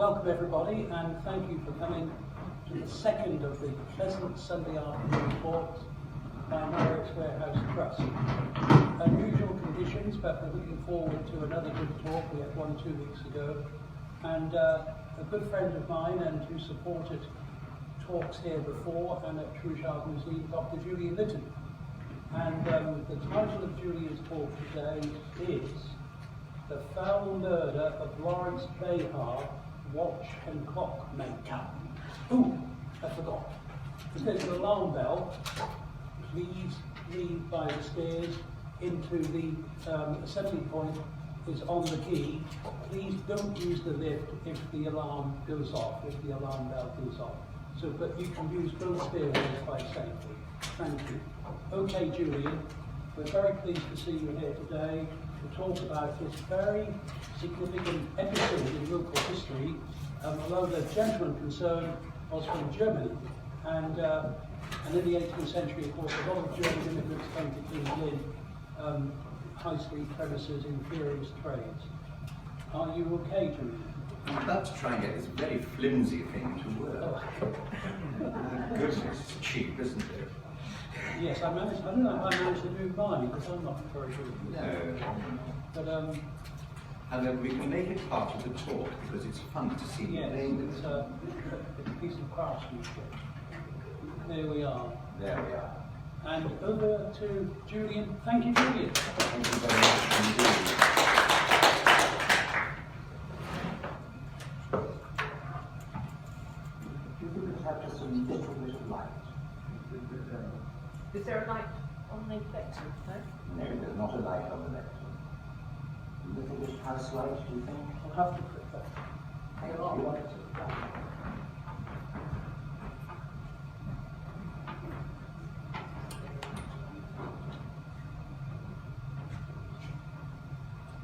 Welcome everybody, and thank you for coming to the second of the pleasant Sunday afternoon talks by Norwich Warehouse Trust. Unusual conditions, but we're looking forward to another good talk. We had one 2 weeks ago, and a good friend of mine and who supported talks here before and at Truchard Museum, Dr. Julian Litten. And the title of Julian's talk today is The Foul Murder of Laurence Behar, Watch and Clockmaker. Ooh, I forgot. If there's an alarm bell, please leave by the stairs into the assembly point is on the quay. Please don't use the lift if the alarm goes off, if the alarm bell goes off. So, but you can use both stairways quite safely. Thank you. Okay, Julian, we're very pleased to see you here today to talk about this very significant episode in local history, although the gentleman concerned was from Germany. And in the 18th century, of course, a lot of German immigrants came to King's Lynn, high street premises in various trades. Are you okay, Julian? I'm about to try and get this very flimsy thing to work. Oh. Goodness, it's cheap, isn't it? Yes, I don't know how I managed to do mine, because I'm not very good. No. But, and we can make it part of the talk, because it's fun to see you playing with it's a piece of craftsmanship. There we are. There we are. And over to Julian. Thank you, Julian. Thank you very much indeed. Have just a little bit of light. Is there a light on the lectern? No? No, there's not a light on the lectern. A little bit of house light, do you think? I'll have to put that. Thank There are you. lights at the back.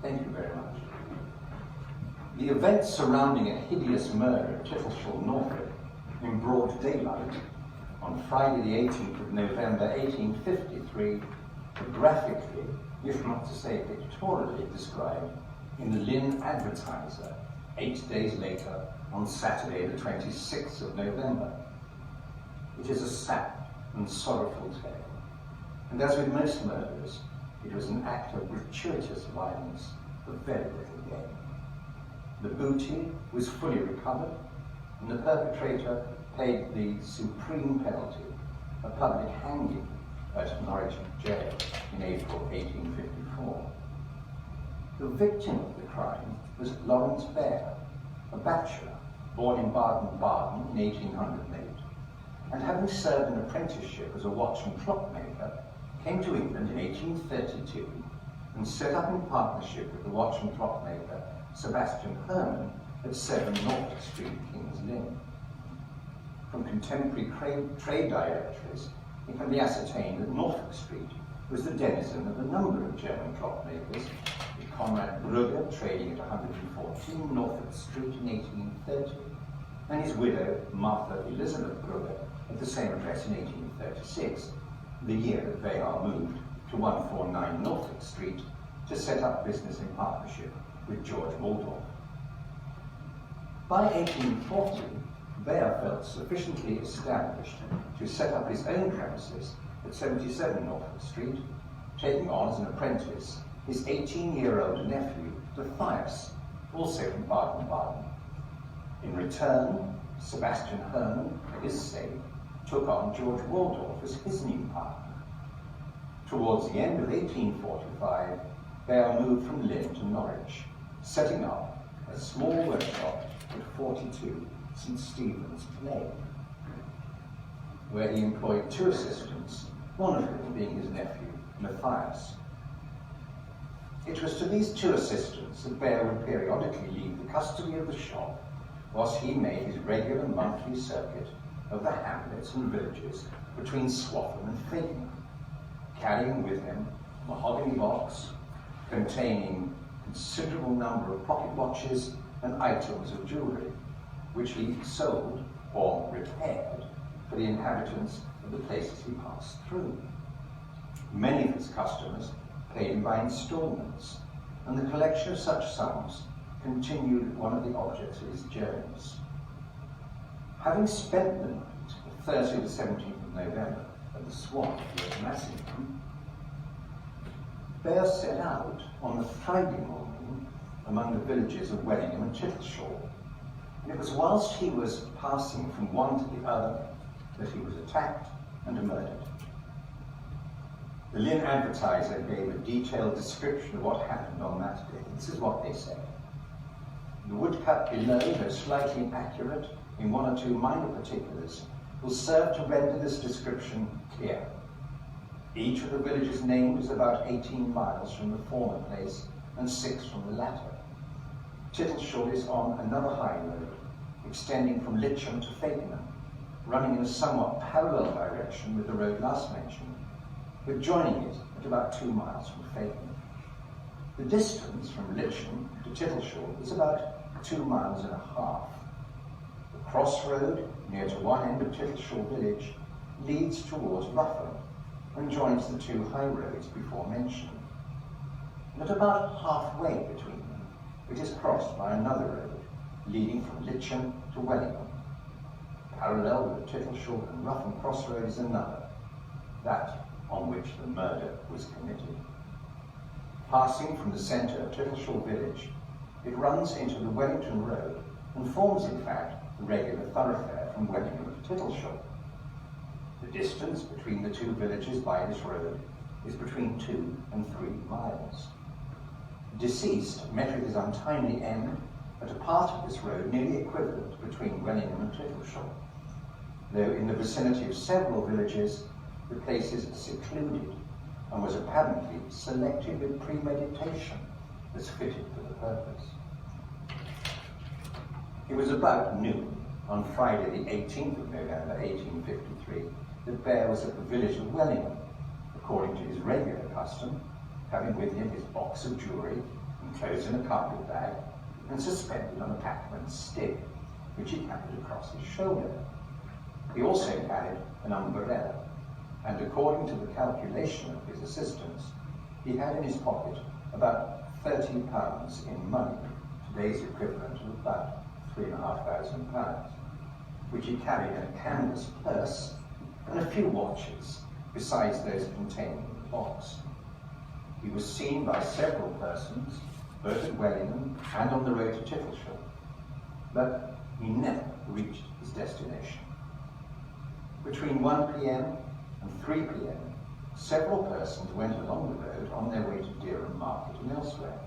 Thank you very much. The events surrounding a hideous murder at Tittleshall, Norfolk, in broad daylight, on Friday the 18th of November 1853, are graphically, if not to say pictorially, described in the Lynn Advertiser 8 days later on Saturday the 26th of November. It is a sad and sorrowful tale, and as with most murders, it was an act of gratuitous violence for very little gain. The booty was fully recovered, and the perpetrator paid the supreme penalty, a public hanging at Norwich jail in April 1854. The victim of the crime was Laurence Behar, a bachelor born in Baden-Baden in 1808, and having served an apprenticeship as a watch and clockmaker, came to England in 1832 and set up in partnership with the watch and clockmaker Sebastian Herman at 7 Norfolk Street, King's Lynn. From contemporary trade directories, it can be ascertained that Norfolk Street was the denizen of a number of German clockmakers, with Conrad Brugger trading at 114 Norfolk Street in 1830, and his widow, Martha Elizabeth Brugger, at the same address in 1836, the year that Behar moved to 149 Norfolk Street to set up business in partnership with George Waldorf. By 1840, Behar felt sufficiently established to set up his own premises at 77 Norfolk Street, taking on as an apprentice his 18-year-old nephew, Matthias, also from Baden-Baden. In return, Sebastian Herman, for his sake, took on George Waldorf as his new partner. Towards the end of 1845, Behar moved from Lynn to Norwich, setting up a small workshop at 42 St. Stephen's Lane, where he employed 2 assistants, one of whom being his nephew, Matthias. It was to these 2 assistants that Behar would periodically leave the custody of the shop, whilst he made his regular monthly circuit of the hamlets and villages between Swaffham and Fakenham, carrying with him a mahogany box containing a considerable number of pocket watches and items of jewellery, which he sold or repaired for the inhabitants of the places he passed through. Many of his customers paid him by instalments, and the collection of such sums continued one of the objects of his journeys. Having spent the night, the 30th to 17th of November, at the Swan at Massington, Behar set out on the Friday morning among the villages of Wellingham and Chittleshaw, and it was whilst he was passing from one to the other that he was attacked and murdered. The Litten Advertiser gave a detailed description of what happened on that day. This is what they said. The woodcut below, though slightly inaccurate in one or two minor particulars, will serve to render this description clear. Each of the villages named is about 18 miles from the former place and 6 from the latter. Chittleshaw is on another high road, extending from Litten to Fakenham, running in a somewhat parallel direction with the road last mentioned, but joining it at about 2 miles from Fakenham. The distance from Litten to Chittleshaw is about 2.5 miles. The crossroad, near to one end of Chittleshaw village, leads towards Rufford and joins the 2 high roads before mentioned. And at about halfway between them, it is crossed by another road, leading from Litten to Wellingham. Parallel with the Chittleshaw and Rufford crossroad is another, that on which the murder was committed. Passing from the centre of Chittleshaw village, it runs into the Wellington Road and forms, in fact, the regular thoroughfare from Wellingham to Chittleshaw. The distance between the 2 villages by this road is between 2 and 3 miles. Deceased met with his untimely end at a part of this road nearly equivalent between Wellingham and Chittleshaw, though in the vicinity of several villages the place is secluded and was apparently selected with premeditation as fitted for the purpose. It was about noon on Friday the 18th of November 1853 that Behar was at the village of Wellingham, according to his regular custom, having with him his box of jewellery enclosed in a carpet bag and suspended on a packman's stick, which he carried across his shoulder. He also carried an umbrella, and according to the calculation of his assistants, he had in his pocket about £30 in money, today's equivalent of about £3,500, which he carried in a canvas purse and a few watches, besides those contained in the box. He was seen by several persons, both at Wellingham and on the road to Chittleshaw, but he never reached his destination. Between 1 p.m. and 3 p.m., several persons went along the road on their way to Dereham Market and elsewhere.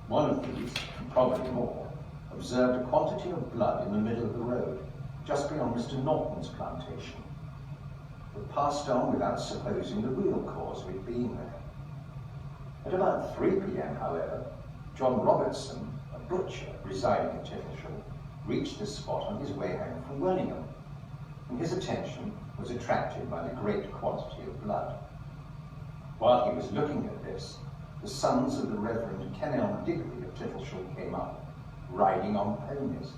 One of these, and probably more, observed a quantity of blood in the middle of the road, just beyond Mr. Norton's plantation, but passed on without supposing the real cause of it being there. At about 3 p.m., however, John Robertson, a butcher residing at Chittleshaw, reached this spot on his way home from Wellingham, and his attention was attracted by the great quantity of blood. While he was looking at this, the sons of the Reverend Kenelm Digby of Chittleshaw came up, riding on ponies,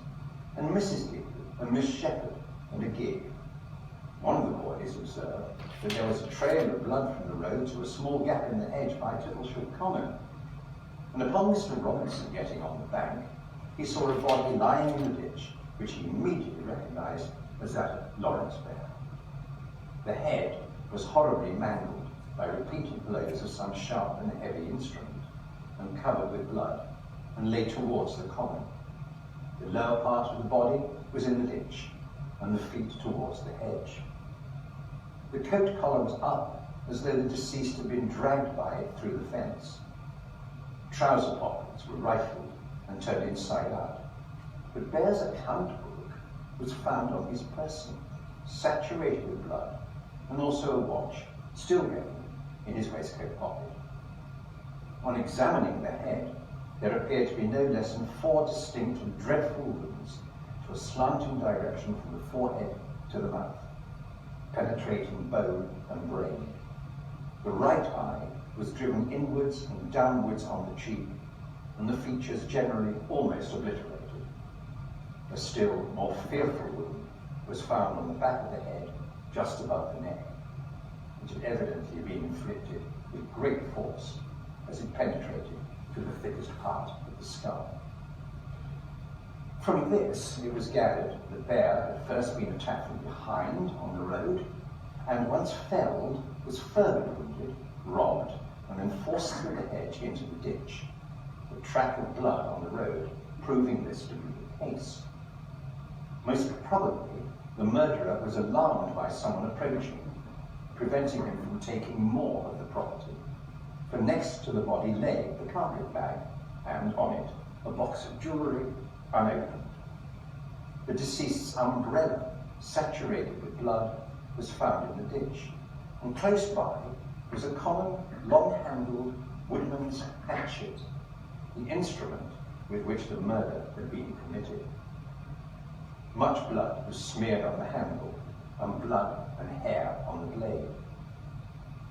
and Mrs. Digby, and Miss Shepherd, and a gig. One of the boys observed that there was a trail of blood from the road to a small gap in the hedge by Chittleshaw Common, and upon Mr. Robinson getting on the bank, he saw a body lying in the ditch, which he immediately recognised as that of Laurence Behar. The head was horribly mangled by repeated blows of some sharp and heavy instrument, and covered with blood, and lay towards the common. The lower part of the body was in the ditch, and the feet towards the hedge. The coat collar was up, as though the deceased had been dragged by it through the fence. Trouser pockets were rifled and turned inside out, but Behar's account book was found on his person, saturated with blood, and also a watch, still going, in his waistcoat pocket. On examining the head, there appeared to be no less than 4 distinct and dreadful wounds to a slanting direction from the forehead to the mouth, penetrating bone and brain. The right eye was driven inwards and downwards on the cheek, and the features generally almost obliterated. A still more fearful wound was found on the back of the head, just above the neck, which had evidently been inflicted with great force as it penetrated to the thickest part of the skull. From this, it was gathered that Behar had first been attacked from behind on the road, and once felled, was further wounded, robbed, and then forced through the hedge into the ditch, the track of blood on the road proving this to be the case. Most probably, the murderer was alarmed by someone approaching him, preventing him from taking more of the property, for next to the body lay the carpet bag, and on it a box of jewellery, unopened. The deceased's umbrella, saturated with blood, was found in the ditch, and close by was a common, long-handled woodman's hatchet, the instrument with which the murder had been committed. Much blood was smeared on the handle, and blood and hair on the blade.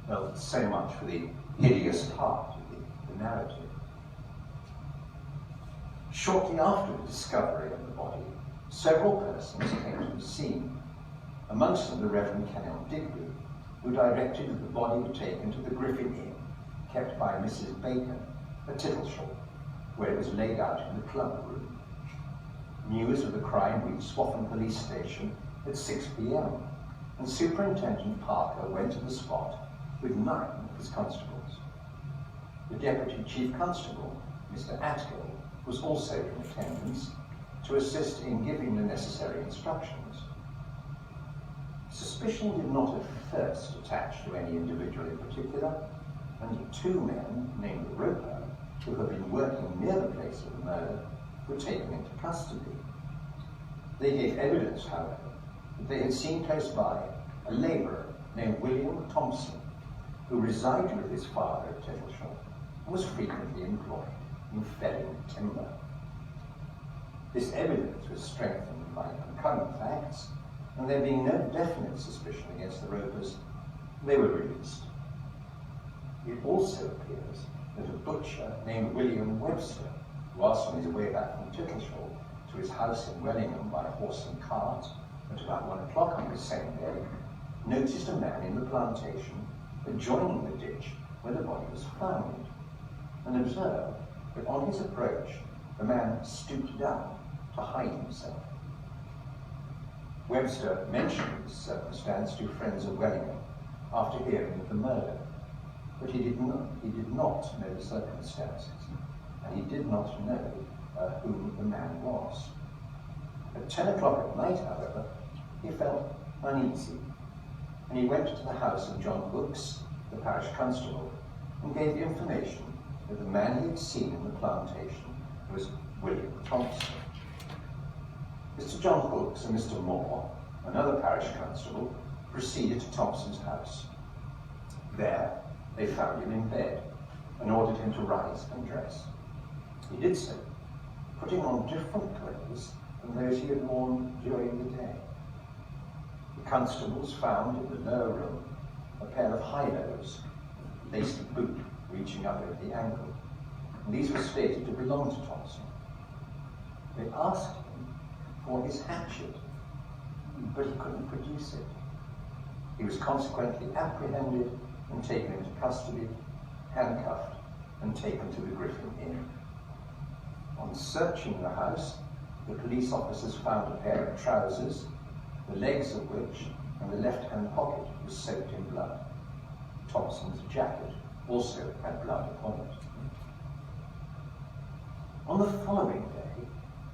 Well, so much for the hideous part of the narrative. Shortly after the discovery of the body, several persons came to the scene, amongst them the Reverend Kennel Digby, who directed that the body be taken to the Griffin Inn, kept by Mrs. Baker, at Tittleshall, where it was laid out in the club room. News of the crime reached Swaffham Police Station at 6 p.m, and Superintendent Parker went to the spot with 9 of his constables. The Deputy Chief Constable, Mr. Atgill, was also in attendance to assist in giving the necessary instructions. Suspicion did not at first attach to any individual in particular, and 2 men, named the Roper, who had been working near the place of the murder, were taken into custody. They gave evidence, however, that they had seen close by a labourer named William Thompson, who resided with his father at Tittleshall and was frequently employed in felling timber. This evidence was strengthened by concurrent facts, and there being no definite suspicion against the Ropers, they were released. It also appears that a butcher named William Webster, who was on his way back from Tittleshall to his house in Wellingham by horse and cart at about 1 o'clock on the same day, noticed a man in the plantation adjoining the ditch where the body was found, and observed that on his approach the man stooped down to hide himself. Webster mentioned this circumstance to friends of Wellingham after hearing of the murder, but he did not know the circumstances, and he did not know who the man was. At 10 o'clock at night, however, he felt uneasy, and he went to the house of John Hooks, the parish constable, and gave information that the man he had seen in the plantation was William Thompson. Mr. John Hooks and Mr. Moore, another parish constable, proceeded to Thompson's house. There, they found him in bed and ordered him to rise and dress. He did so, putting on different clothes than those he had worn during the day. The constables found in the lower room a pair of high-lows, laced boot reaching up over the ankle, and these were stated to belong to Thompson. They asked him for his hatchet, but he couldn't produce it. He was consequently apprehended and taken into custody, handcuffed, and taken to the Griffin Inn. On searching the house, the police officers found a pair of trousers, the legs of which and the left-hand pocket was soaked in blood. Thompson's jacket also had blood upon it. On the following day,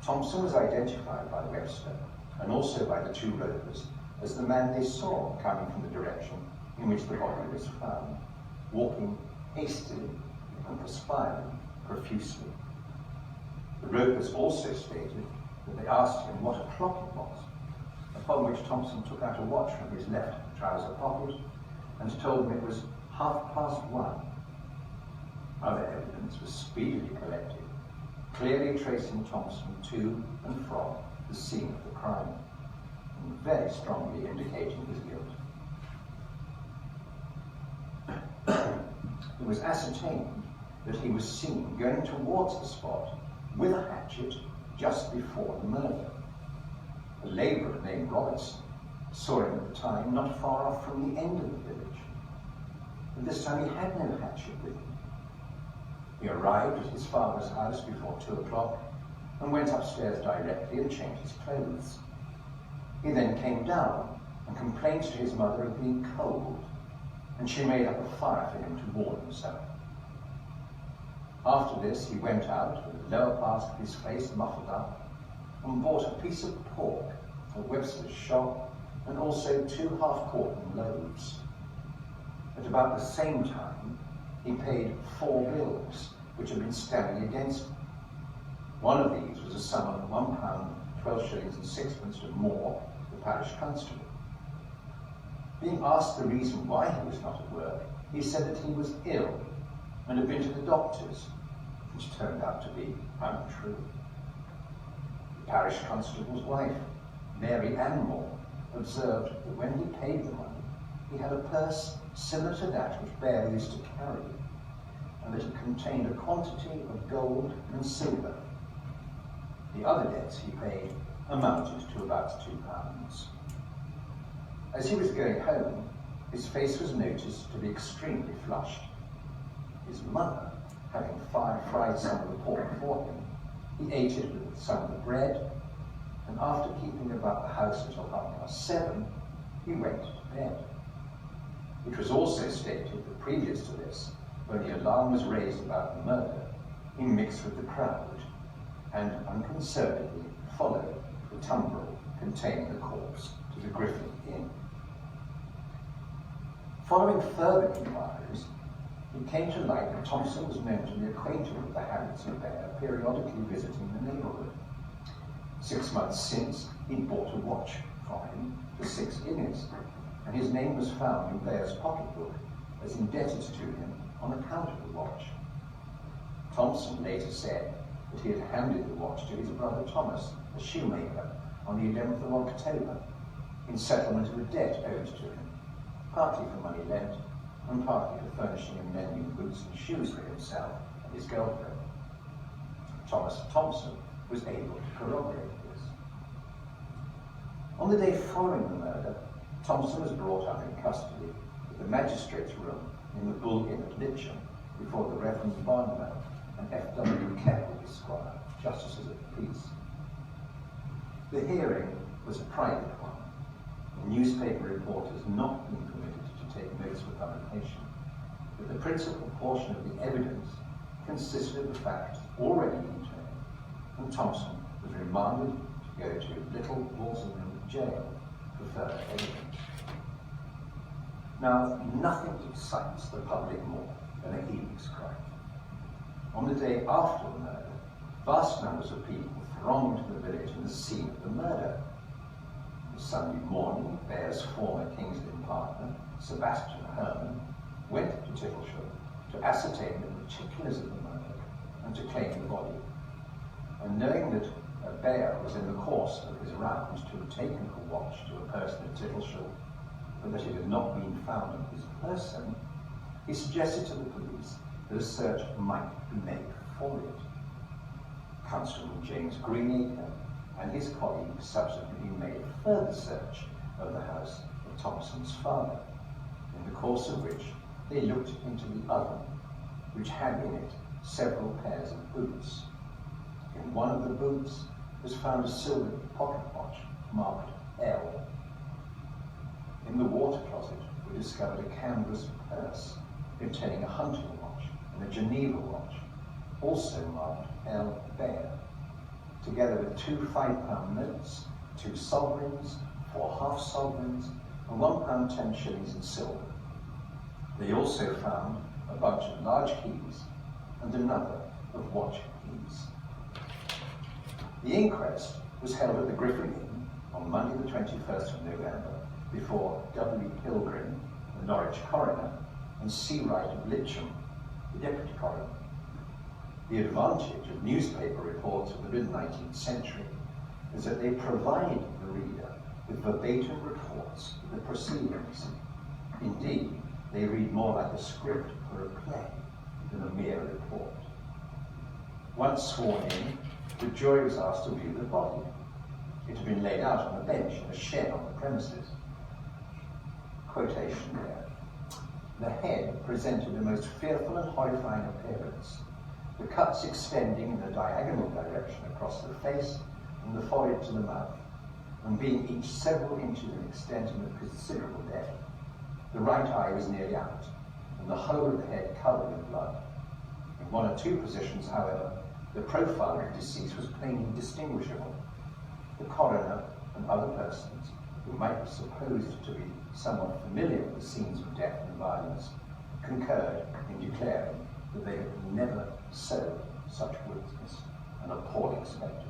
Thompson was identified by Webster and also by the 2 Ropers as the man they saw coming from the direction in which the body was found, walking hastily and perspiring profusely. The Ropers also stated that they asked him what o'clock it was, upon which Thompson took out a watch from his left trouser pocket and told them it was 1:30. Other evidence was speedily collected, clearly tracing Thompson to and from the scene of the crime, and very strongly indicating his guilt. It was ascertained that he was seen going towards the spot with a hatchet just before the murder. A labourer named Robertson saw him at the time not far off from the end of the village. But this time he had no hatchet with him. He arrived at his father's house before 2 o'clock and went upstairs directly and changed his clothes. He then came down and complained to his mother of being cold, and she made up a fire for him to warm himself. After this, he went out with the lower part of his face muffled up and bought a piece of pork at Webster's shop and also 2 half-quartern loaves. At about the same time, he paid 4 bills which had been standing against him. One of these was a sum of £1, 12 shillings and 6pence to Moore, the parish constable. Being asked the reason why he was not at work, he said that he was ill and had been to the doctors, which turned out to be untrue. The parish constable's wife, Mary Ann Moore, observed that when he paid the money, he had a purse similar to that which Behar used to carry, and that it contained a quantity of gold and silver. The other debts he paid amounted to about £2. As he was going home, his face was noticed to be extremely flushed. His mother, having fried some of the pork for him, he ate it with some of the bread, and after keeping about the house until 7:30, he went to bed. It was also stated that previous to this, when the alarm was raised about the murder, he mixed with the crowd and unconcernedly followed the tumbril containing the corpse to the Griffin Inn. Following further inquiries, it came to light that Thompson was known to be acquainted with the habits of Behar, periodically visiting the neighbourhood. 6 months since, he'd bought a watch from him for 6 guineas, and his name was found in Behar's pocketbook as indebted to him on account of the watch. Thompson later said that he had handed the watch to his brother Thomas, a shoemaker, on the 11th of October, in settlement of a debt owed to him, partly for money lent, and partly for furnishing him mending boots and shoes for himself and his girlfriend. Thomas Thompson was able to corroborate this. On the day following the murder, Thompson was brought up in custody at the magistrate's room in the Bull Inn at Litten before the Reverend Barnwell and F.W. Keppel, Esquire, Justices of the Peace. The hearing was a private one. The newspaper reporters not being permitted to take notes for publication, but the principal portion of the evidence consisted of the facts already detailed, and Thompson was remanded to go to Little Walsingham Jail for further evidence. Now, nothing excites the public more than a heinous crime. On the day after the murder, vast numbers of people thronged to the village and the scene of the murder. On Sunday morning, Behar's former King's Lynn partner, Sebastian Herman, went to Tittlesham to ascertain the particulars of the murder and to claim the body. And knowing that Behar was in the course of his rounds to have taken a watch to a person at Tittlesham, but that it had not been found on his person, he suggested to the police that a search might be made for it. Constable James Greenacre and his colleagues subsequently made a further search of the house of Thompson's father, in the course of which they looked into the oven, which had in it several pairs of boots. In one of the boots was found a silver pocket watch marked L. In the water closet we discovered a canvas purse containing a hunting watch and a Geneva watch, also marked L. Behar, together with 2 £5 notes, 2 sovereigns, 4 half-sovereigns, and £1 10 shillings in silver. They also found a bunch of large keys and a number of watch keys. The inquest was held at the Griffin Inn on Monday the 21st of November before W. Pilgrim, the Norwich coroner, and C. Wright of Litcham, the deputy coroner. The advantage of newspaper reports of the mid-19th century is that they provide the reader with verbatim reports of the proceedings. Indeed, they read more like a script for a play than a mere report. Once sworn in, the jury was asked to view the body. It had been laid out on a bench in a shed on the premises. Quotation there. The head presented the most fearful and horrifying appearance, the cuts extending in a diagonal direction across the face from the forehead to the mouth, and being each several inches in extent and of considerable depth. The right eye was nearly out, and the whole of the head covered in blood. In one or two positions, however, the profile of deceased was plainly distinguishable. The coroner and other persons who might be supposed to be somewhat familiar with the scenes of death and violence concurred in declaring that they had never so such witnessed an appalling spectacle.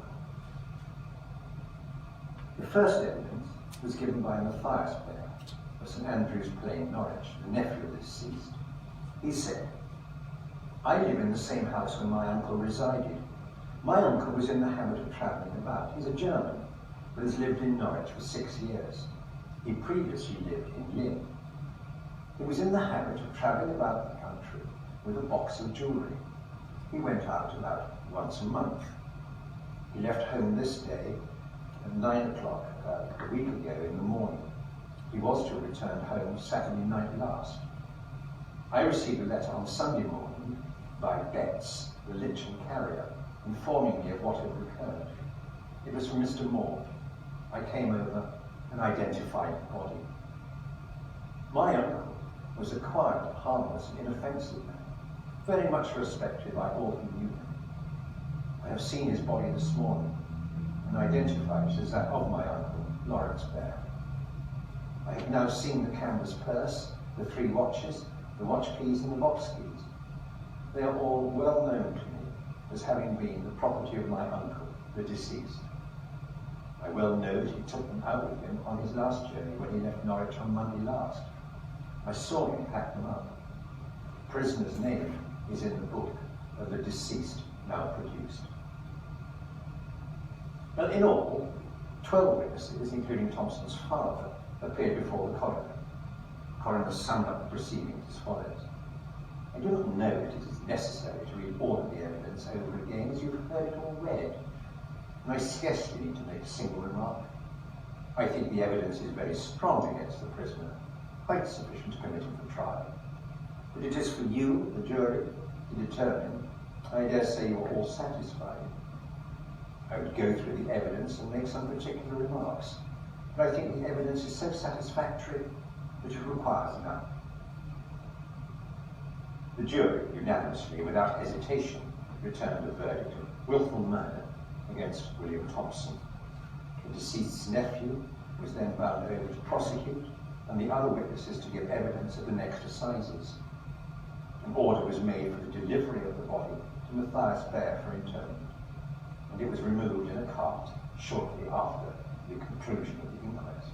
The first evidence was given by Matthias Behar of St Andrew's Plain, Norwich, the nephew of the deceased. He said, "I live in the same house where my uncle resided. My uncle was in the habit of travelling about. He's a German, but has lived in Norwich for 6 years. He previously lived in Litten. He was in the habit of travelling about the country with a box of jewellery. He went out about once a month. He left home this day at 9 o'clock a week ago in the morning. He was to have returned home Saturday night last. I received a letter on Sunday morning by Betts, the Litten carrier, informing me of what had occurred. It was from Mr. Moore. I came over and identified the body. My uncle was a quiet, harmless, and inoffensive man, very much respected by all who knew him. I have seen his body this morning and identified it as that of my uncle, Laurence Behar. I have now seen the canvas purse, the 3 watches, the watch keys and the box keys. They are all well known to me as having been the property of my uncle, the deceased. I well know that he took them out with him on his last journey when he left Norwich on Monday last. I saw him pack them up. The prisoner's name is in the book of the deceased now produced." Well, in all, 12 witnesses, including Thompson's father, appeared before the coroner. The coroner summed up the proceedings as follows. I do not know that it is necessary to read all of the evidence over again, as you've heard it all read, and I scarcely need to make a single remark. I think the evidence is very strong against the prisoner, quite sufficient to commit him for trial. But it is for you, the jury, to determine. I dare say you are all satisfied. I would go through the evidence and make some particular remarks, but I think the evidence is so satisfactory that it requires none. The jury unanimously, without hesitation, returned a verdict of wilful murder against William Thompson. The deceased's nephew was then bound over to prosecute, and the other witnesses to give evidence at the next assizes. An order was made for the delivery of the body to Matthias Behar for interment, and it was removed in a cart shortly after the conclusion of the inquest.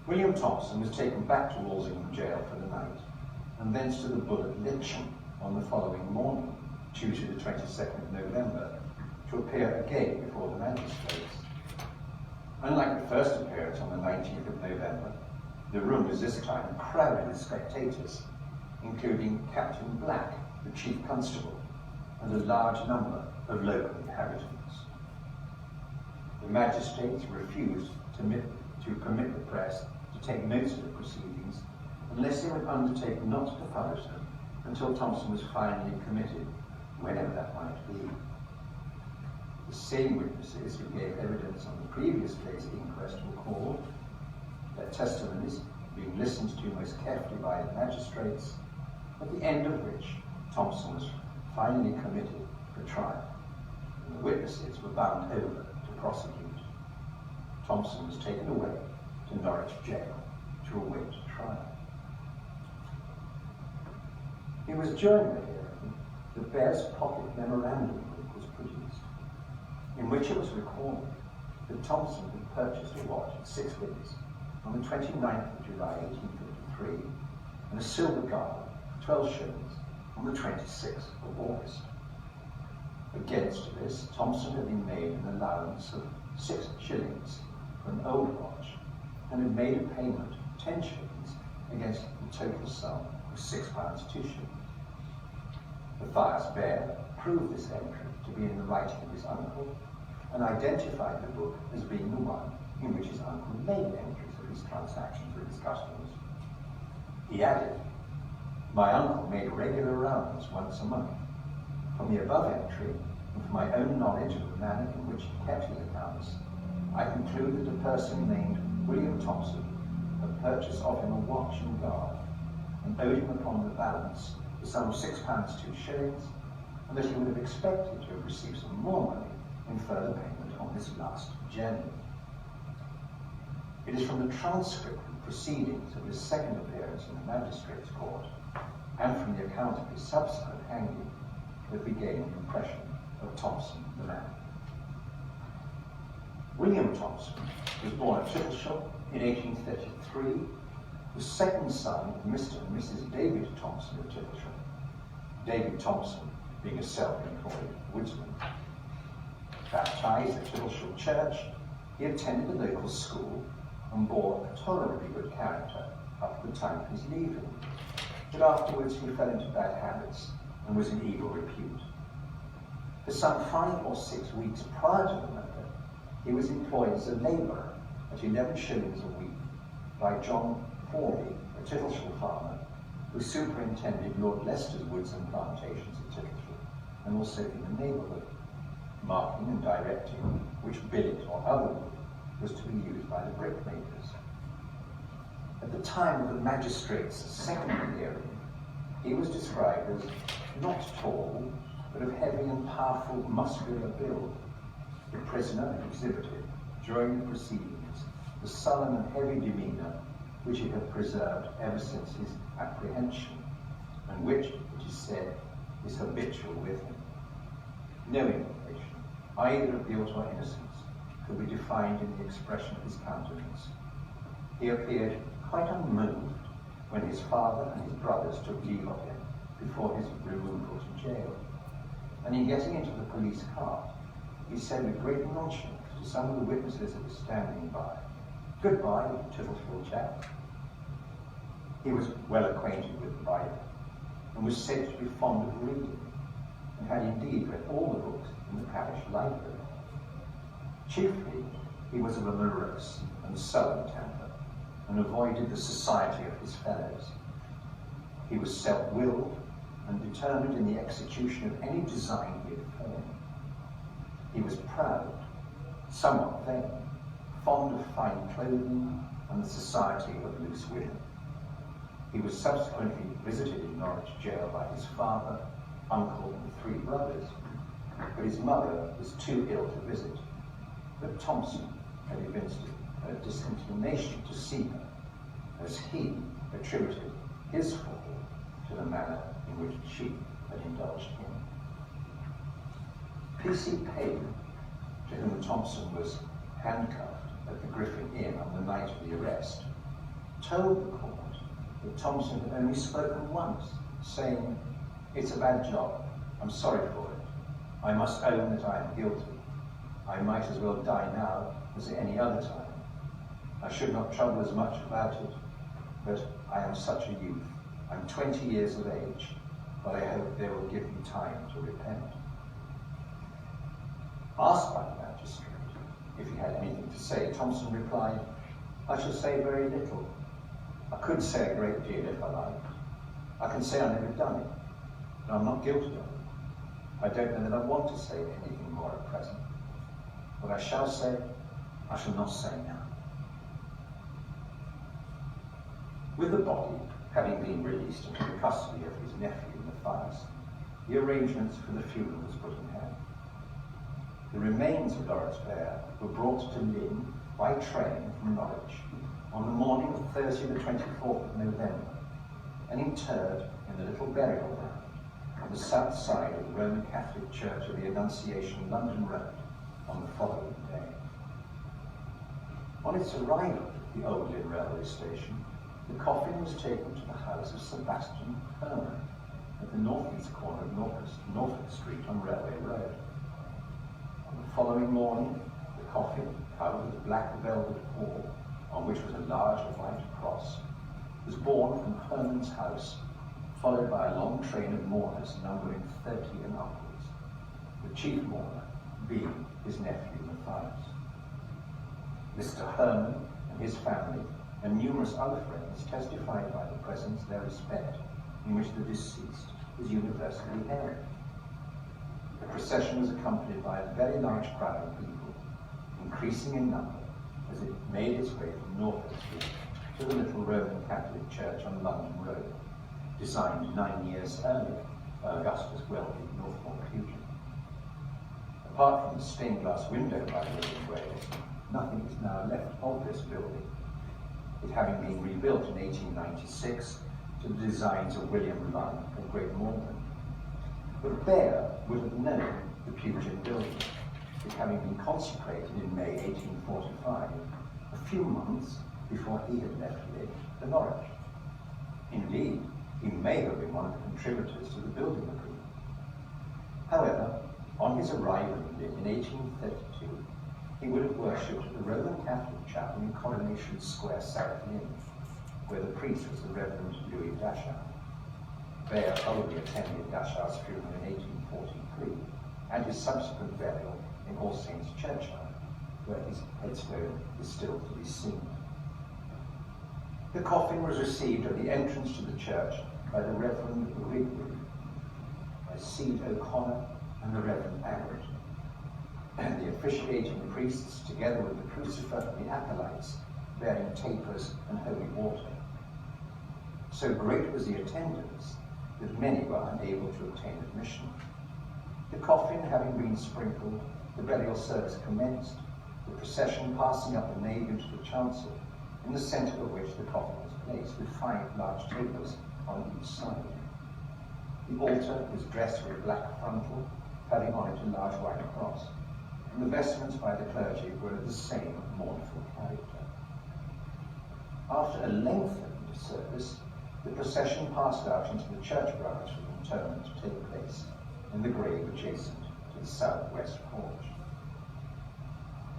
William Thompson was taken back to Walsingham Jail for the night, and thence to the Bull at Litten on the following morning, Tuesday the 22nd of November, to appear again before the magistrates. Unlike the first appearance on the 19th of November, the room was this time crowded with spectators, including Captain Black, the chief constable, and a large number of local inhabitants. The magistrates refused to permit the press to take notes of the proceedings unless they would undertake not to publish them until Thompson was finally committed, whenever that might be. The same witnesses who gave evidence on the previous day's inquest were called, their testimonies being listened to most carefully by the magistrates, at the end of which Thompson was finally committed for trial, and the witnesses were bound over to prosecute. Thompson was taken away to Norwich Jail to await trial. It was during the hearing that Bear's pocket memorandum book was produced, in which it was recorded that Thompson had purchased a watch at 6 guineas on the 29th of July 1853 and a silver guard for 12 shillings on the 26th of August. Against this, Thompson had been made an allowance of 6 shillings for an old watch and had made a payment of 10 shillings against the total sum of £6 2 shillings. Matthias Behar proved this entry to be in the writing of his uncle and identified the book as being the one in which his uncle made entries of his transactions with his customers. He added, "My uncle made regular rounds once a month From the above entry, and from my own knowledge of the manner in which he kept his accounts, I conclude that a person named William Thompson had purchased of him a watch and guard, and owed him upon the balance the sum of £6 2s, and that he would have expected to have received some more money in further payment on this last journey. It is from the transcript of proceedings of his second appearance in the magistrate's court, and from the account of his subsequent hanging, that we gain an impression of Thompson the man. William Thompson was born at Chittlesham in 1833, the second son of Mr. and Mrs. David Thompson of Chittlesham, David Thompson being a self-employed woodsman. Baptized at Chittlesham Church, he attended the local school and bore a tolerably good character up to the time of his leaving, but afterwards he fell into bad habits and was in evil repute. For some 5 or 6 weeks prior to the murder, he was employed as a labourer at 11 shillings a week by John Forley, a Chittlesham farmer, who superintended Lord Leicester's woods and plantations at Chittlesham, and also in the neighbourhood, marking and directing which billet or other wood was to be used by the brickmakers. At the time of the magistrate's second hearing, he was described as not tall, but of heavy and powerful muscular build. The prisoner exhibited, during the proceedings, the sullen and heavy demeanour which he had preserved ever since his apprehension, and which, it is said, is habitual with him. No indication, either of guilt or innocence, could be defined in the expression of his countenance. He appeared quite unmoved when his father and his brothers took leave of him before his removal to jail, and in getting into the police cart, he said with great nonchalance to some of the witnesses that were standing by, "Goodbye, Chittlesham chap." He was well acquainted with the Bible, and was said to be fond of reading, and had indeed read all the books in the parish library. Chiefly, he was of a morose and sullen temper, and avoided the society of his fellows. He was self-willed, and determined in the execution of any design he had formed. He was proud, somewhat vain, fond of fine clothing and the society of loose women. He was subsequently visited in Norwich jail by his father, uncle, and 3 brothers, but his mother was too ill to visit. But Thompson had evinced a disinclination to see her, as he attributed his fall to the manner in which she had indulged him. P.C. Payne, to whom Thompson was handcuffed at the Griffin Inn on the night of the arrest, told the court that Thompson had only spoken once, saying, "It's a bad job. I'm sorry for it. I must own that I am guilty. I might as well die now as at any other time. I should not trouble as much about it, but I am such a youth. I'm 20 years of age, but I hope they will give me time to repent." Asked by the magistrate if he had anything to say, Thompson replied, "I shall say very little. I could say a great deal if I liked. I can say I've never done it, and I'm not guilty of it. I don't know that I want to say anything more at present. What I shall say, I shall not say now." With the body having been released into the custody of his nephew Matthias, the arrangements for the funeral was put in hand. The remains of Laurence Behar were brought to Litten by train from Norwich on the morning of Thursday the 24th of November, and interred in the little burial ground on the south side of the Roman Catholic Church of the Annunciation, London Road, on the following day. On its arrival at the Old Lynn railway station, the coffin was taken to the house of Sebastian Herman at the northeast corner of Norfolk Street on Railway Road. On the following morning, the coffin, covered with a black velvet pall, on which was a large white cross, was borne from Herman's house, followed by a long train of mourners numbering 30 and upwards, the chief mourner being his nephew Matthias. Mr. Herman and his family and numerous other friends testified by the presence their respect, in which the deceased was universally held. The procession was accompanied by a very large crowd of people, increasing in number as it made its way from Norfolk Street to the little Roman Catholic church on London Road, designed 9 years earlier by Augustus wealthy Norfolk Fusion. Apart from the stained glass window by the Roman way, nothing is now left of this building, it having been rebuilt in 1896 to the designs of William Lunn of Great Malvern. But Behar would have known the Pugin building, it having been consecrated in May 1845, a few months before he had left Litten for Norwich. Indeed, he may have been one of the contributors to the building agreement. However, on his arrival in Litten in 1832, he would have worshipped at the Roman Catholic chapel in Coronation Square, South Lynn, where the priest was the Reverend Louis Dachau. Behar probably attended Dachau's funeral in 1843 and his subsequent burial in All Saints Churchyard, where his headstone is still to be seen. The coffin was received at the entrance to the church by the Reverend Rigby, by Seed O'Connor and the Reverend Agard, and the officiating priests, together with the crucifer and the acolytes, bearing tapers and holy water. So great was the attendance that many were unable to obtain admission. The coffin having been sprinkled, the burial service commenced, the procession passing up the nave into the chancel, in the centre of which the coffin was placed, with 5 large tapers on each side. The altar was dressed with a black frontal, having on it a large white cross, and the vestments by the clergy were of the same mournful character. After a lengthened service, the procession passed out into the church grounds for the interment to take place in the grave adjacent to the southwest porch.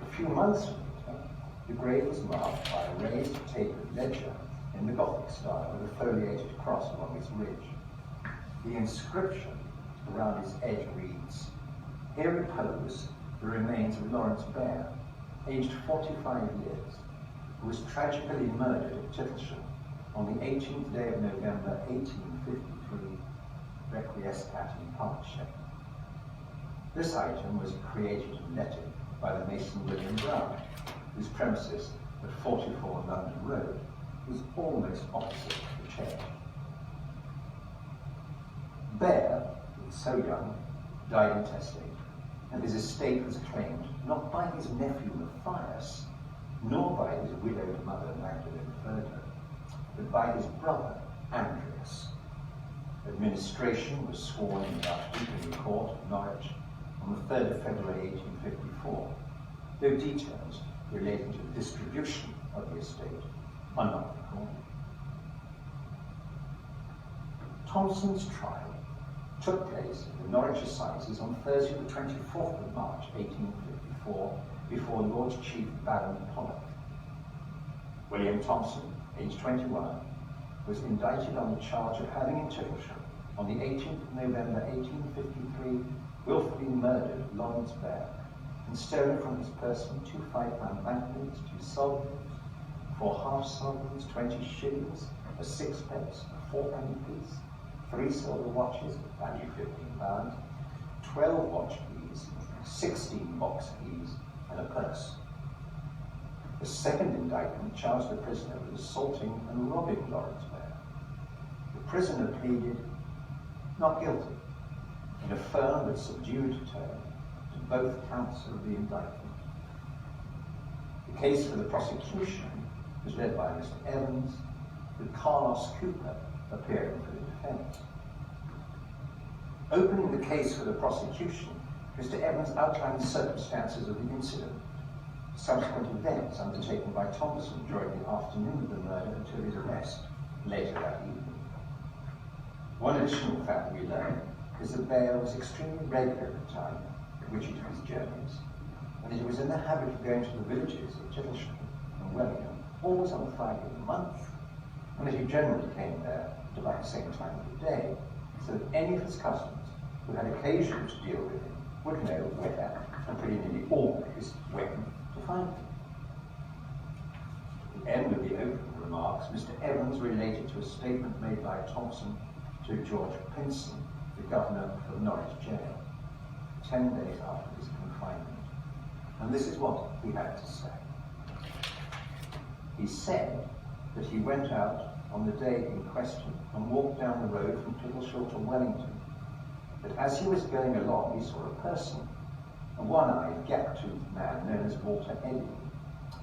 A few months later, the grave was marked by a raised tapered ledger in the Gothic style with a foliated cross along its ridge. The inscription around its edge reads, "Here repose the remains of Laurence Behar, aged 45 years, who was tragically murdered at Tittlesham on the 18th day of November 1853, requiescat in Parkshire." This item was created and lettered by the mason William Brown, whose premises at 44 London Road was almost opposite the church. Behar, being so young, died intestate, and his estate was claimed not by his nephew Matthias, nor by his widowed mother Magdalene Further, but by his brother Andreas. Administration was sworn in the Archdeaconry Court of Norwich on the 3rd of February 1854, though details relating to the distribution of the estate are not recorded. Thompson's trial took place at the Norwich Assizes on Thursday the 24th of March 1854 before Lord Chief Baron Pollock. William Thompson, aged 21, was indicted on the charge of having in Tittlesham on the 18th of November 1853 wilfully murdered Laurence Behar and stolen from his person 2 £5 banknotes, 2 sovereigns, 4 half-sovereigns, 20 shillings, a sixpence, a 4-penny piece, 3 silver watches, value £15, 12 watch keys, 16 box keys, and a purse. The second indictment charged the prisoner with assaulting and robbing Laurence Behar. The prisoner pleaded not guilty in a firm but subdued tone to both counts of the indictment. The case for the prosecution was led by Mr. Evans, with Carlos Cooper appearing for the defence. Opening the case for the prosecution, Mr. Evans outlined the circumstances of the incident, subsequent events undertaken by Thompson during the afternoon of the murder until his arrest later that evening. One additional fact we learn is that Behar was extremely regular at the time at which he took his journeys, and that he was in the habit of going to the villages of Tittlesham and Wellingham always on the Friday of the month, and that he generally came there at about the same time of the day, so that any of his customers who had occasion to deal with him would know where, and pretty nearly always when, to find him. At the end of the opening remarks, Mr. Evans related to a statement made by Thompson to George Pinson, the governor of Norwich Jail. 10 days after his confinement. And this is what he had to say. He said that he went out on the day in question and walked down the road from Tittleshall to Wellington. But as he was going along, he saw a person, a one-eyed, gap-toothed man known as Walter Eddy,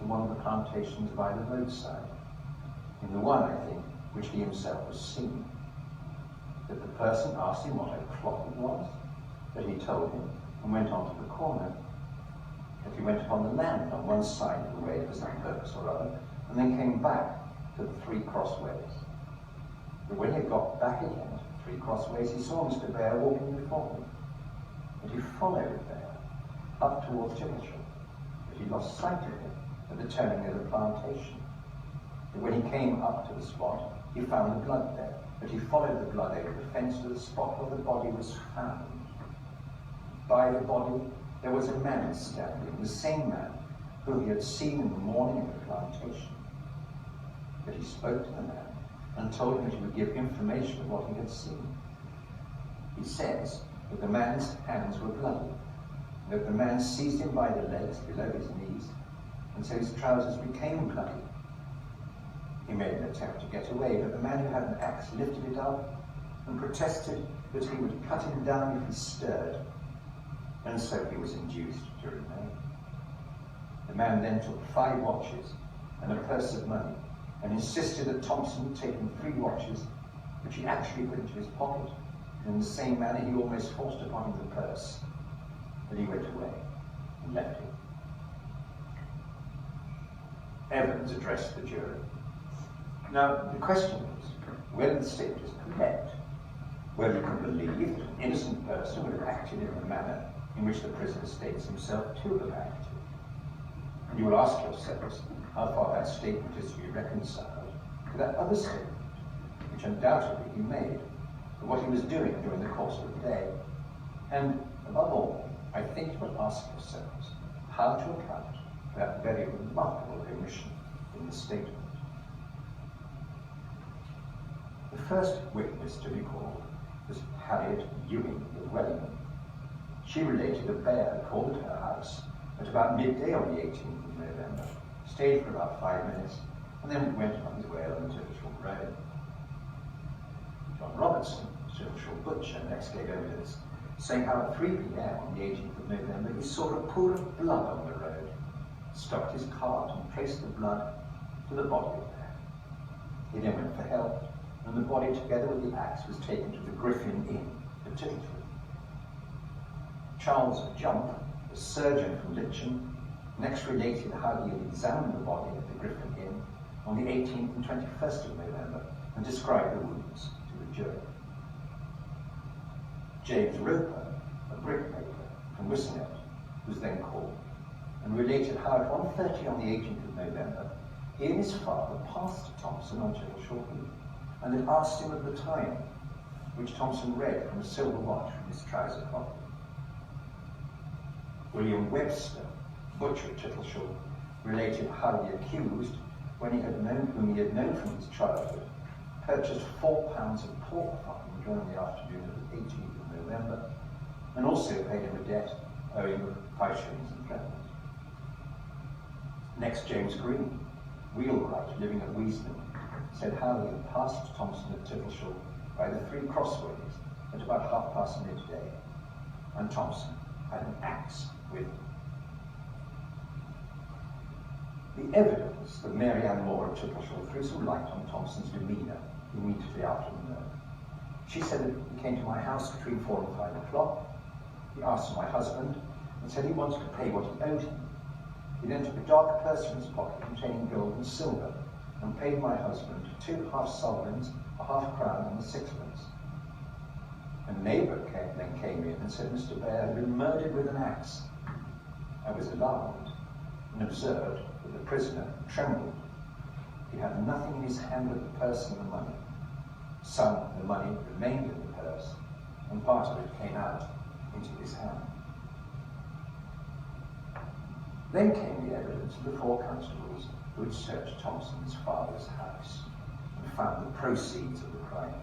in one of the plantations by the roadside. In the one, I think, which he himself was seen. That the person asked him what o'clock it was, that he told him, and went on to the corner. That he went upon the land on one side of the way for some purpose or other, and then came back to the Three Crossways. But when he got back again to the Three Crossways, he saw Mr. Behar walking before him. And he followed Behar up towards Tittleshall, but he lost sight of him at the turning of the plantation. But when he came up to the spot, he found the blood there, but he followed the blood over the fence to the spot where the body was found. By the body, there was a man standing, the same man whom he had seen in the morning at the plantation. But he spoke to the man and told him that he would give information of what he had seen. He says that the man's hands were bloody, and that the man seized him by the legs below his knees, and so his trousers became bloody. He made an attempt to get away, but the man who had an axe lifted it up and protested that he would cut him down if he stirred, and so he was induced to remain. The man then took 5 watches and a purse of money, and insisted that Thompson had taken 3 watches, which he actually put into his pocket. And in the same manner, he almost forced upon him the purse. But he went away and left him. Evans addressed the jury. Now, the question is whether the statement is correct, whether you can believe that an innocent person would have acted in the manner in which the prisoner states himself to have acted. And you will ask yourselves how far that statement is to be reconciled to that other statement, which undoubtedly he made, of what he was doing during the course of the day. And above all, I think you will ask yourselves how to account for that very remarkable omission in the statement. The first witness to be called was Harriet Ewing of Wellington. She related that Behar called at her house at about midday on the 18th of November, stayed for about 5 minutes, and then went on his way along the Tittleshall Road. John Robertson, Tittleshall butcher, next gave evidence, saying how at 3 p.m. on the 18th of November he saw a pool of blood on the road, stopped his cart and traced the blood to the body of Behar. He then went for help, and the body, together with the axe, was taken to the Griffin Inn at Tittleshall. Charles Jump, a surgeon from Litten, next related how he had examined the body at the Griffin Inn on the 18th and 21st of November and described the wounds to the jury. James Roper, a brickmaker from Wisnet, was then called and related how at 1:30 on the 18th of November he and his father passed Thompson on Tittleshall Heath and had asked him of the time, which Thompson read from a silver watch from his trouser pocket. William Webster, butcher at Tittleshall, related how the accused, whom he had known from his childhood, purchased 4 pounds of pork from him during the afternoon of the 18th of November, and also paid him a debt owing of 5 shillings and 3. Next, James Green, wheelwright living at Weasnam, said how he had passed Thompson at Tittleshall by the Three Crossways at about midday, and Thompson had an axe with him. The evidence of Mary Ann Moore of Tittleshall threw some light on Thompson's demeanour immediately after the murder. She said that he came to my house between 4 and 5 o'clock. He asked my husband and said he wanted to pay what he owed him. He then took a dark purse from his pocket containing gold and silver and paid my husband 2 half-sovereigns, a half-crown and a 6pence. A neighbour then came in and said Mr. Behar had been murdered with an axe. I was alarmed and observed that the prisoner trembled. He had nothing in his hand but the purse and the money. Some of the money remained in the purse, and part of it came out into his hand. Then came the evidence of the 4 constables who had searched Thompson's father's house and found the proceeds of the crime,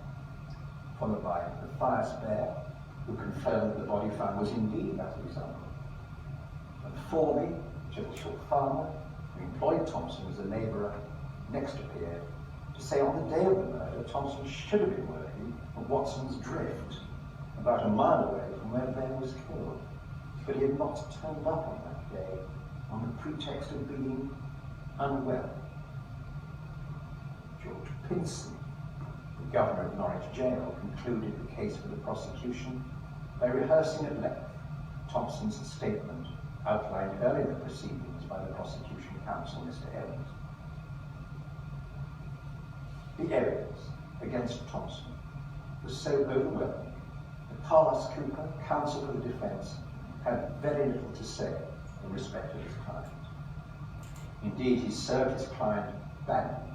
followed by Matthias Behar, who confirmed that the body found was indeed that of his uncle. And Forley, a Chittleshire farmer, who employed Thompson as a labourer, next appeared to say on the day of the murder, Thompson should have been working at Watson's Drift, about a mile away from where Ben was killed, but he had not turned up on that day on the pretext of being unwell. George Pinson, the governor of Norwich Jail, concluded the case for the prosecution by rehearsing at length Thompson's statement outlined earlier in the proceedings by the prosecution counsel, Mr. Evans. The evidence against Thompson was so overwhelming that Carlos Cooper, counsel for the defence, had very little to say in respect of his client. Indeed, he served his client badly,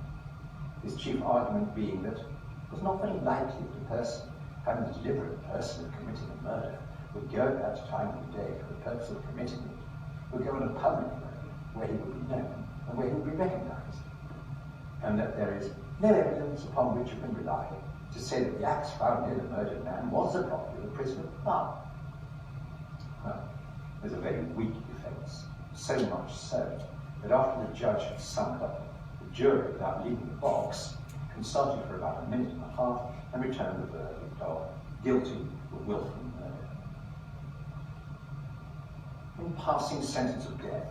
his chief argument being that it was not very likely that a person, having the deliberate person of committing a murder, would go at that time of the day for the purpose of committing it, would go on a public road where he would be known and where he would be recognised, and that there is no evidence upon which you can rely to say that the axe found near the murdered man was the property of the prisoner of the bar. Well, there's a very weak defence, so much so that after the judge had summed up, the jury, without leaving the box, consulted for about a minute and a half and returned the verdict of guilty of wilful murder. In passing sentence of death,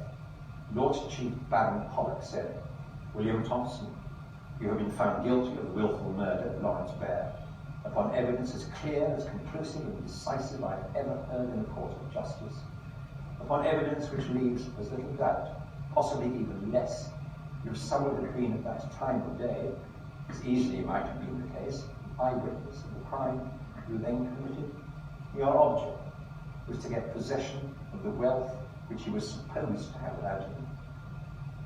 Lord Chief Baron Pollock said, "William Thompson, you have been found guilty of wilful murder at Laurence, Behar, upon evidence as clear, as conclusive and decisive I have ever heard in a court of justice, upon evidence which leaves as little doubt, possibly even less, if somewhere between at that time of day, as easily might have been the case, eyewitness of the crime you then committed. Your object was to get possession of the wealth which you were supposed to have without him,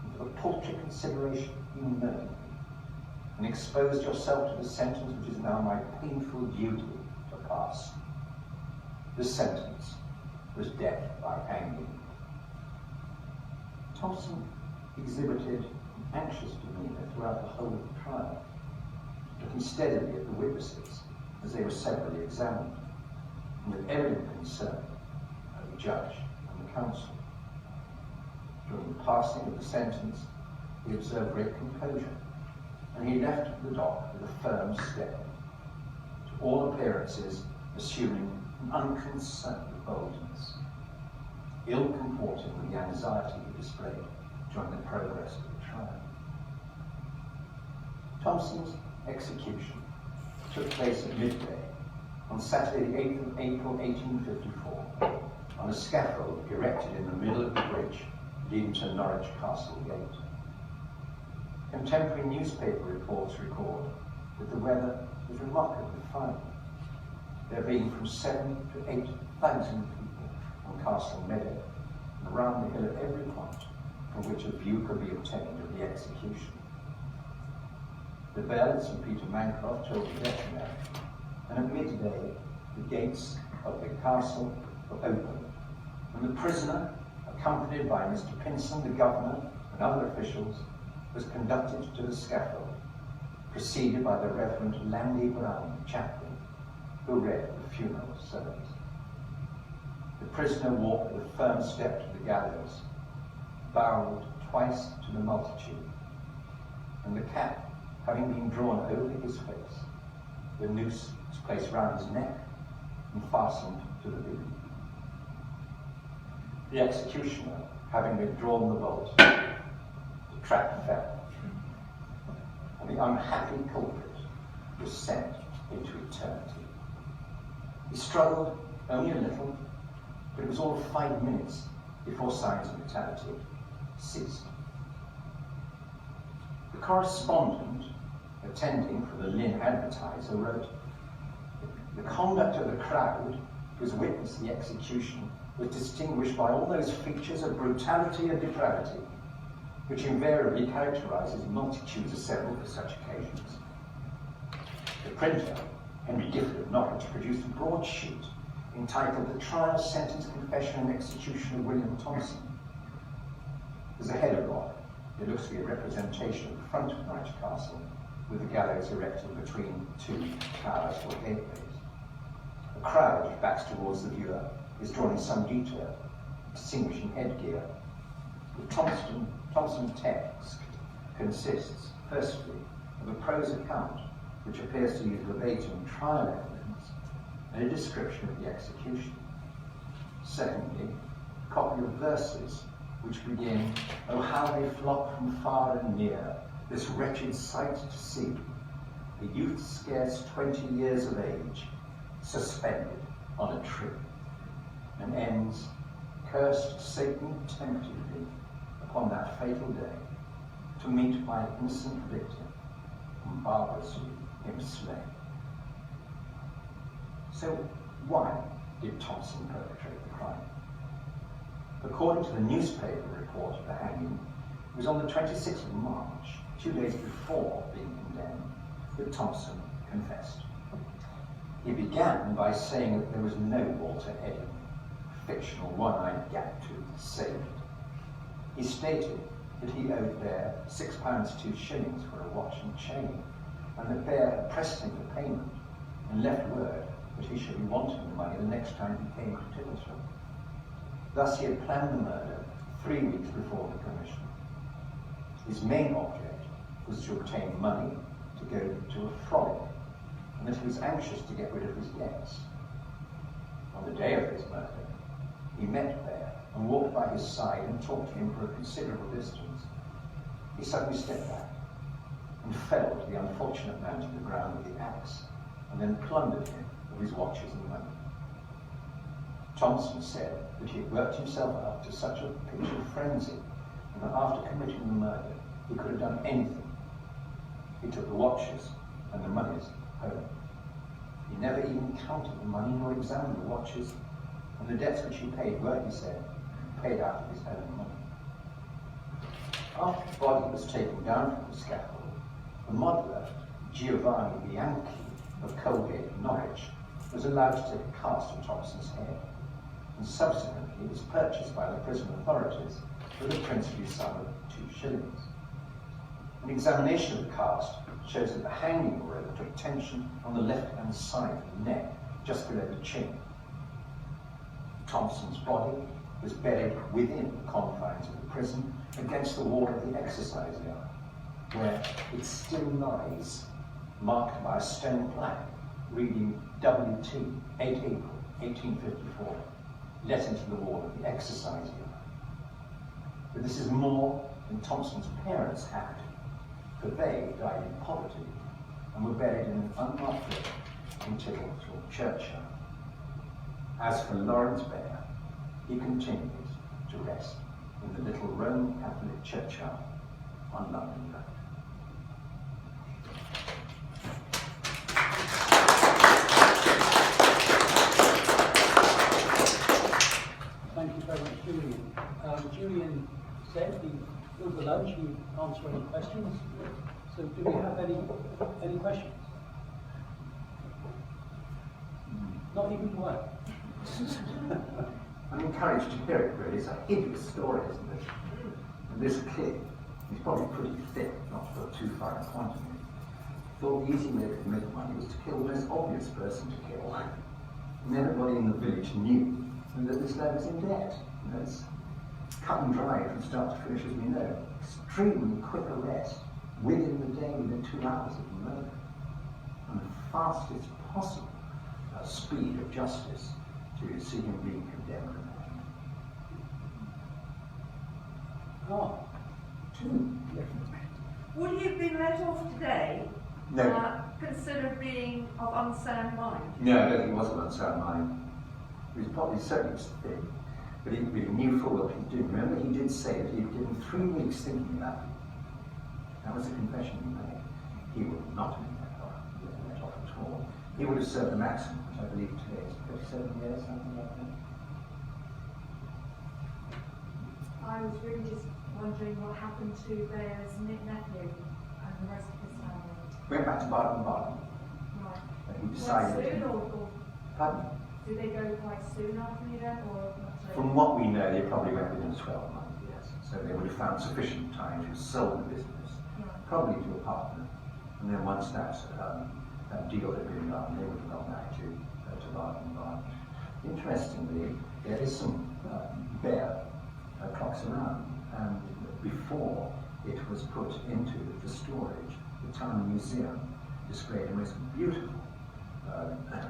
and for the paltry consideration you murdered me, and exposed yourself to the sentence which is now my painful duty to pass. The sentence was death by hanging." Thompson exhibited an anxious demeanour throughout the whole of the trial, looking steadily at the witnesses as they were separately examined, and with evident concern at the judge and the counsel. During the passing of the sentence, he observed great composure, and he left the dock with a firm step, to all appearances assuming an unconcerned boldness, ill comported with the anxiety he displayed during the progress of the trial. Thompson's execution took place at midday on Saturday the 8th of April 1854 on a scaffold erected in the middle of the bridge leading to Norwich Castle Gate. Contemporary newspaper reports record that the weather was remarkably fine, there being from 7,000 to 8,000 people on Castle Meadow and around the hill at every point from which a view could be obtained of the execution. The bell at St. Peter Mancroft told the death knell, and at midday the gates of the castle were opened, and the prisoner, accompanied by Mr. Pinson, the governor, and other officials, was conducted to the scaffold, preceded by the Reverend Landy Brown, chaplain, who read the funeral service. The prisoner walked with a firm step to the gallows, bowed twice to the multitude, and the cap having been drawn over his face, the noose was placed round his neck and fastened to the beam. The executioner, having withdrawn the bolt, the trap fell, and the unhappy culprit was sent into eternity. He struggled only a little, but it was all of 5 minutes before signs of mortality ceased. The correspondent attending for the Lynn Advertiser wrote, "The conduct of the crowd whose witnessed the execution was distinguished by all those features of brutality and depravity which invariably characterises multitudes assembled for such occasions." The printer, Henry Gifford of Norwich, produced a broadsheet entitled "The Trial, Sentence, Confession and Execution of William Thompson." There's a header block. It looks to be a representation of the front of Norwich Castle, with the gallows erected between two towers or gateways. crowd backs towards the viewer is drawn in some detail, distinguishing headgear. The Thompson text consists, firstly, of a prose account which appears to use verbatim trial evidence and a description of the execution. Secondly, a copy of verses which begin, "Oh, how they flock from far and near, this wretched sight to see, a youth scarce 20 years of age, suspended on a tree," and ends, "Cursed Satan tempted me upon that fatal day to meet my innocent victim and barbarously him slain." So why did Thompson perpetrate the crime? According to the newspaper report of the hanging, it was on the 26th of March, 2 days before being condemned, that Thompson confessed. He began by saying that there was no Walter Edding, fictional one-eyed gap-tooth, saved. He stated that he owed Behar £6 2 shillings for a watch and chain, and that Behar had pressed him for payment and left word that he should be wanting the money the next time he came to Tittlesford. Thus he had planned the murder 3 weeks before the commission. His main object was to obtain money to go to a frolic, and that he was anxious to get rid of his debts. On the day of his murder, he met Behar and walked by his side and talked to him for a considerable distance. He suddenly stepped back and felled the unfortunate man to the ground with the axe, and then plundered him of his watches and money. Thompson said that he had worked himself up to such a pitch of frenzy, and that after committing the murder, he could have done anything. He took the watches and the monies home. He never even counted the money nor examined the watches, and the debts which he paid were, he said, paid out of his own money. After the body was taken down from the scaffold, the modeller, Giovanni Bianchi of Colgate, Norwich, was allowed to take a cast of Thompson's head, and subsequently it was purchased by the prison authorities for the princely sum of 2 shillings. An examination of the cast shows that the hanging rope took tension on the left-hand side of the neck, just below the chin. Thompson's body was buried within the confines of the prison, against the wall of the exercise yard, where it still lies, marked by a stone plaque reading WT, 8 April 1854, let into the wall of the exercise yard. But this is more than Thompson's parents had, for they died in poverty and were buried in an unmarked grave in Tittlesford churchyard. As for Laurence Behar, he continues to rest in the little Roman Catholic churchyard on London Road. Thank you very much, Julian. Julian said he filled the lunch, he'd answer any questions. So do we have any questions? Not even one. I'm encouraged to hear it, really. It's a hideous story, isn't it? And this kid, he's probably pretty thick, not to go too far in point of me, thought the easy way to make money was to kill the most obvious person to kill. And everybody in the village knew that this lad was in debt. You know, it's cut and dry from start to finish, as we know. Extremely quick arrest, within the day, within 2 hours of the murder. And the fastest possible speed of justice to see him being condemned and hanged. Oh, 2. Would he have been let off today? No. Considered being of unsound mind? No, I don't think he was of unsound mind. He was probably certainly was thick, but he really knew full well what he was doing. Remember, he did say that he'd given 3 weeks thinking about it. That was a confession he made. He would not have been let off at all. He would have served the maximum, which I believe today is 37 years, something like that. I was really just wondering what happened to Behar's nephew and the rest of his family. Went back to Baden-Baden, Right. and he Quite decided... soon, or Pardon? did they go quite soon after the event, or not? From what we know, they probably went within 12 months, yes. So they would have found sufficient time to have sold the business, probably to a partner. And then once that deal had been done, they would have gone back to to bargain bar. Interestingly, there is some Behar clocks around, and before it was put into the storage, the town museum displayed a most beautiful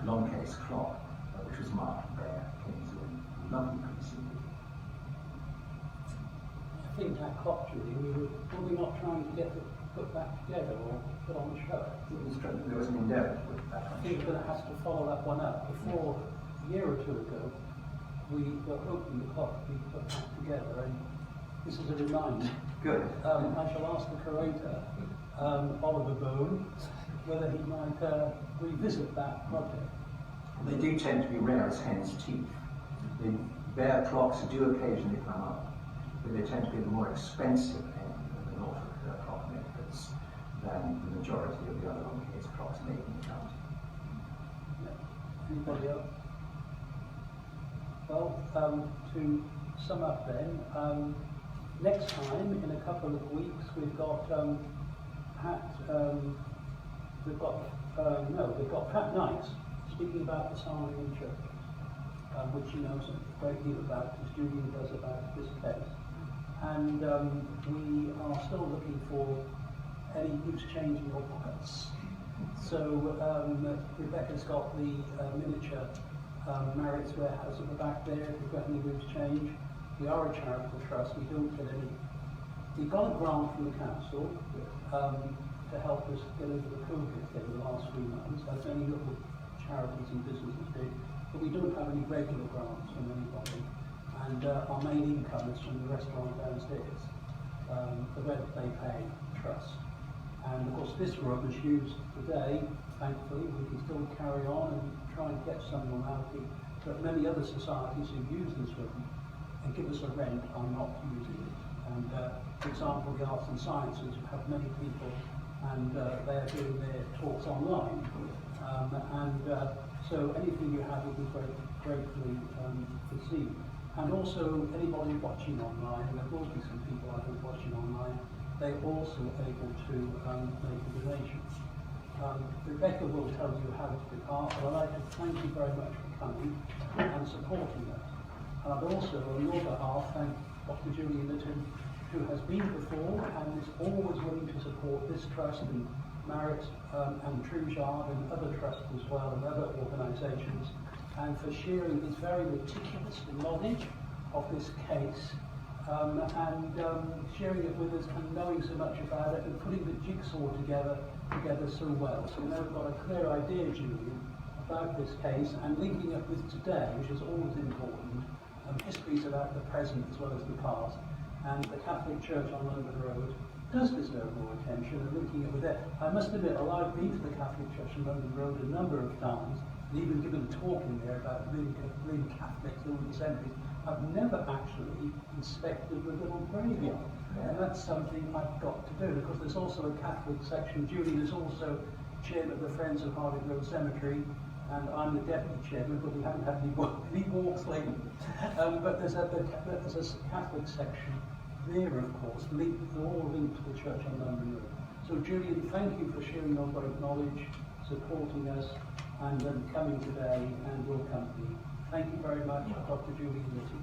long case clock, which was marked Behar, King's Lynn. Lovely piece indeed. I think that clock, Julian, were we not trying to get it put back together or put on the show? There was an endeavour to put that I on think show. we're going to have to follow that one up. Before, a year or two ago, we were hoping the clock would be put back together, and this is a reminder. Good. I shall ask the curator, Oliver Bone, whether he might revisit that project. They do tend to be rare as hen's teeth. The Behar clocks do occasionally come up, but they tend to be the more expensive end of the Norfolk clockmakers than the majority of the other long case clocks made in the county. Anybody else? Well, to sum up then, next time, in a couple of weeks, we've got Pat Knight speaking about the Sarnian Church, which he knows a great deal about, as Julian does about this case. And we are still looking for any loose change in your pockets. So Rebecca's got the miniature Marriott's warehouse at the back there. If you've got any loose change, we are a charitable trust. We don't get any. We got a grant from the council to help us get over the COVID thing the last 3 months, as many little charities and businesses did. But we don't have any regular grants from anybody. And our main income is from the restaurant downstairs, the rent they pay trust. And of course this room is used today, thankfully. We can still carry on and try and get some normality. But many other societies who use this room and give us a rent are not using it. And for example, the Arts and Sciences have many people, and they are doing their talks online. So anything you have will be gratefully received. And also anybody watching online, and there will be some people I think watching online, they're also able to make a donation. Rebecca will tell you how to depart, but I'd like to thank you very much for coming and supporting us. And I'd also, on your behalf, thank Dr. Julian Litten, who has been before and is always willing to support this trust and Marriott and Truejard and other trusts as well and other organisations, and for sharing his very meticulous knowledge of this case and sharing it with us and knowing so much about it and putting the jigsaw together so well. So now we've got a clear idea, Julian, about this case and linking up with today, which is always important. Histories about the present as well as the past, and the Catholic Church on London Road does deserve more attention, and linking it with it. I must admit, I've been to the Catholic Church on London Road a number of times, and even given a talk in there about Roman Catholics all the centuries. I've never actually inspected the little graveyard, and that's something I've got to do, because there's also a Catholic section. Julian is also chairman of the Friends of Hardwick Road Cemetery, and I'm the deputy chairman, but we haven't had any walks lately. But there's a Catholic section there, of course, all linked to the church on London Road. So Julian, thank you for sharing your great knowledge, supporting us, and coming today and your company. Thank you very much, Dr. Julian Litten.